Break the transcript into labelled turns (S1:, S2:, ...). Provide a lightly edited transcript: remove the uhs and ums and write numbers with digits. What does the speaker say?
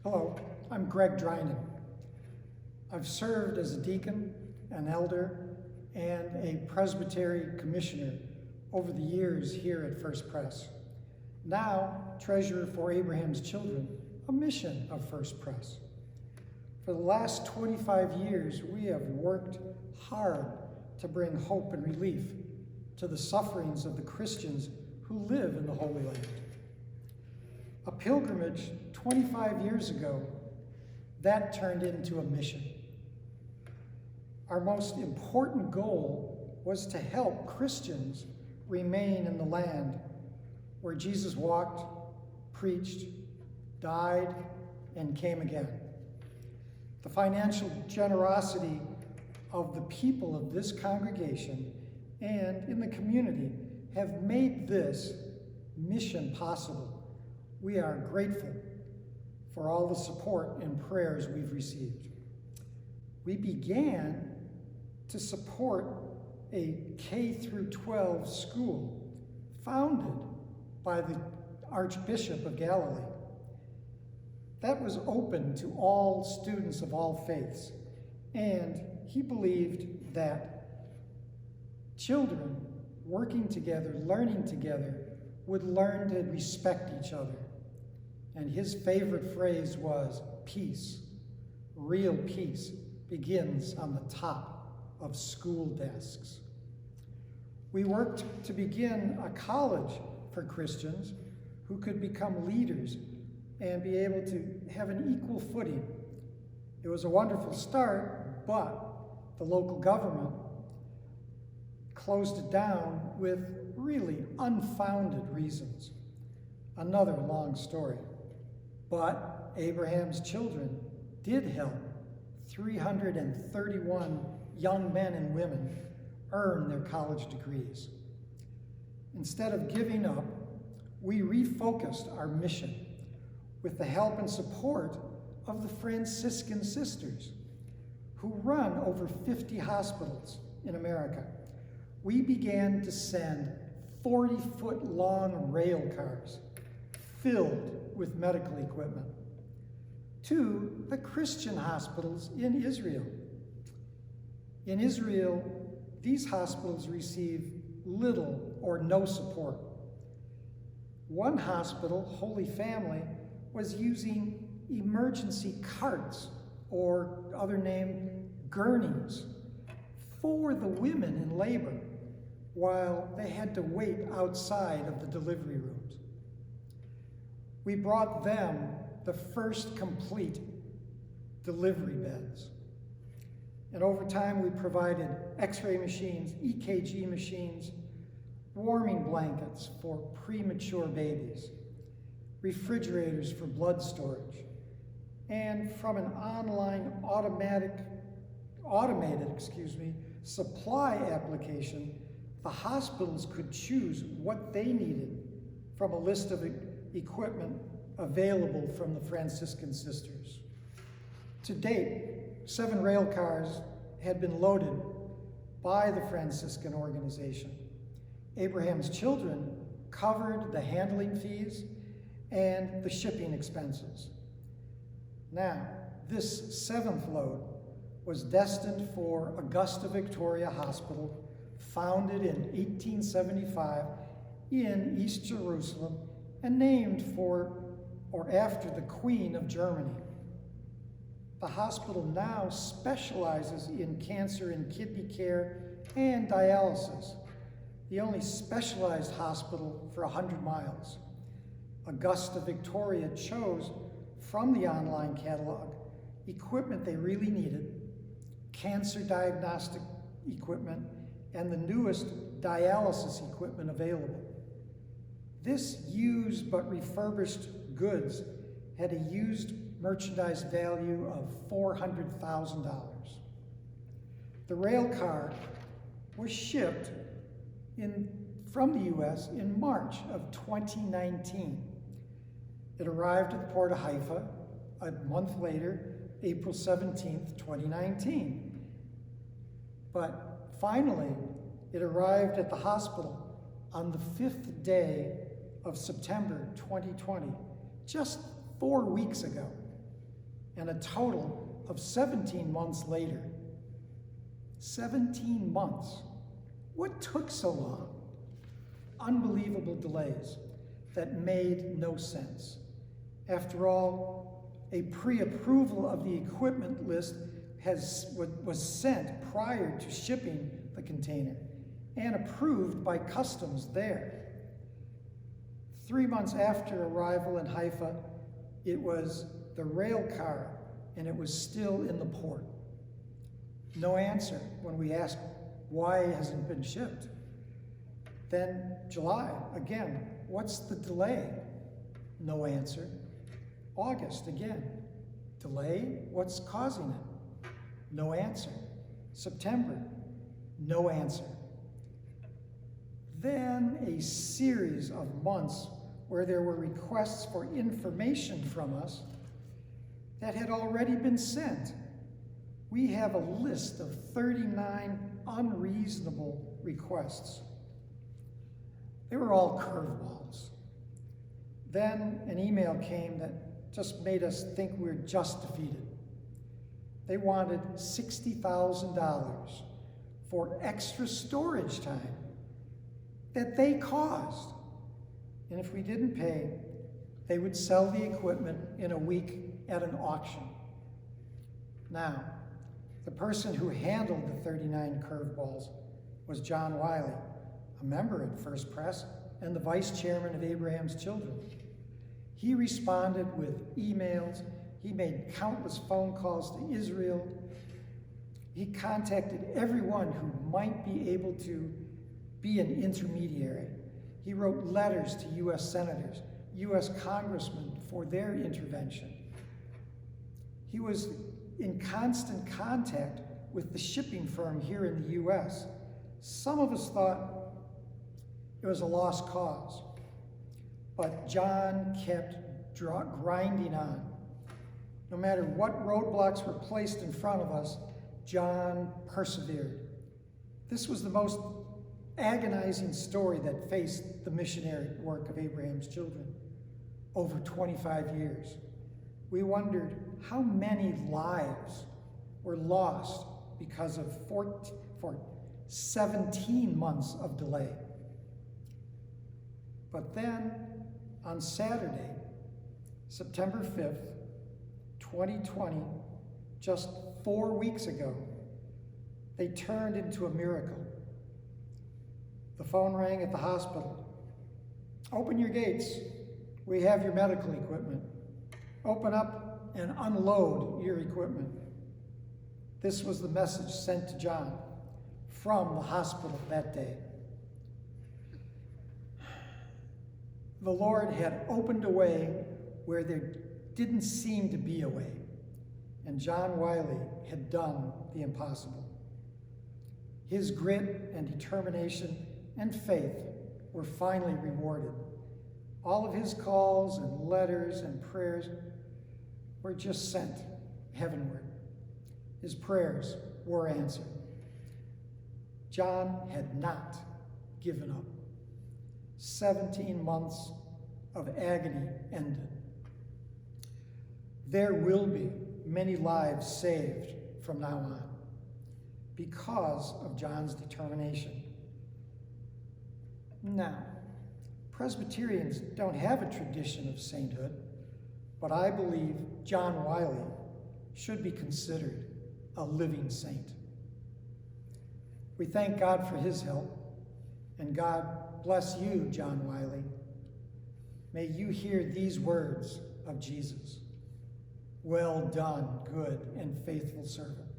S1: Hello, I'm Greg Drynan. I've served as a deacon, an elder, and a presbytery commissioner over the years here at First Pres. Now, treasurer for Abraham's Children, a mission of First Pres. For the last 25 years, we have worked hard to bring hope and relief to the sufferings of the Christians who live in the Holy Land. A pilgrimage 25 years ago, that turned into a mission. Our most important goal was to help Christians remain in the land where Jesus walked, preached, died, and came again. The financial generosity of the people of this congregation and in the community have made this mission possible. We are grateful for all the support and prayers we've received. We began to support a K-12 school founded by the Archbishop of Galilee. That was open to all students of all faiths, and he believed that children working together, learning together, would learn to respect each other. And his favorite phrase was, peace, real peace, begins on the top of school desks. We worked to begin a college for Christians who could become leaders and be able to have an equal footing. It was a wonderful start, but the local government closed it down with really unfounded reasons. Another long story. But Abraham's Children did help 331 young men and women earn their college degrees. Instead of giving up, we refocused our mission with the help and support of the Franciscan Sisters, who run over 50 hospitals in America. We began to send 40-foot-long rail cars filled with medical equipment to the Christian hospitals in Israel. In Israel, these hospitals receive little or no support. One hospital, Holy Family, was using emergency carts, or other name, gurneys, for the women in labor while they had to wait outside of the delivery rooms. We brought them the first complete delivery beds. And over time, we provided x-ray machines, EKG machines, warming blankets for premature babies, refrigerators for blood storage, and from an online automated supply application, the hospitals could choose what they needed from a list of equipment available from the Franciscan Sisters. To date, 7 rail cars had been loaded by the Franciscan organization. Abraham's Children covered the handling fees and the shipping expenses. Now, this 7th load was destined for Augusta Victoria Hospital, founded in 1875 in East Jerusalem and named for or after the Queen of Germany. The hospital now specializes in cancer and kidney care and dialysis, the only specialized hospital for 100 miles. Augusta Victoria chose from the online catalog equipment they really needed, cancer diagnostic equipment, and the newest dialysis equipment available. This used but refurbished goods had a used merchandise value of $400,000. The rail car was shipped from the US in March of 2019. It arrived at the port of Haifa a month later, April 17th, 2019. But finally, it arrived at the hospital on the 5th day of September 2020, just 4 weeks ago. and a total of 17 months later. 17 months. What took so long? Unbelievable delays that made no sense. After all, a pre-approval of the equipment list was sent prior to shipping the container and approved by customs there. 3 months after arrival in Haifa, it was the rail car and it was still in the port. No answer when we asked why it hasn't been shipped. Then July, again, what's the delay? No answer. August, again, delay, what's causing it? No answer. September, no answer. Then a series of months where there were requests for information from us that had already been sent. We have a list of 39 unreasonable requests. They were all curveballs. Then an email came that just made us think we were just defeated. They wanted $60,000 for extra storage time that they caused. And if we didn't pay, they would sell the equipment in a week at an auction. Now, the person who handled the 39 curveballs was John Wiley, a member at First Press and the vice chairman of Abraham's Children. He responded with emails. He made countless phone calls to Israel. He contacted everyone who might be able to be an intermediary. He wrote letters to U.S. senators, U.S. congressmen for their intervention. He was in constant contact with the shipping firm here in the U.S. Some of us thought it was a lost cause, but John kept grinding on. No matter what roadblocks were placed in front of us, John persevered. This was the most agonizing story that faced the missionary work of Abraham's Children over 25 years. We wondered how many lives were lost because of 17 months of delay. But then on Saturday, September 5th, 2020, just 4 weeks ago, they turned into a miracle. The phone rang at the hospital. Open your gates. We have your medical equipment. Open up and unload your equipment. This was the message sent to John from the hospital that day. The Lord had opened a way where there didn't seem to be a way, and John Wiley had done the impossible. His grit and determination and faith were finally rewarded. All of his calls and letters and prayers were just sent heavenward. His prayers were answered. John had not given up. 17 months of agony ended. There will be many lives saved from now on because of John's determination. Now, Presbyterians don't have a tradition of sainthood, but I believe John Wiley should be considered a living saint. We thank God for his help, and God bless you, John Wiley. May you hear these words of Jesus. Well done, good and faithful servant.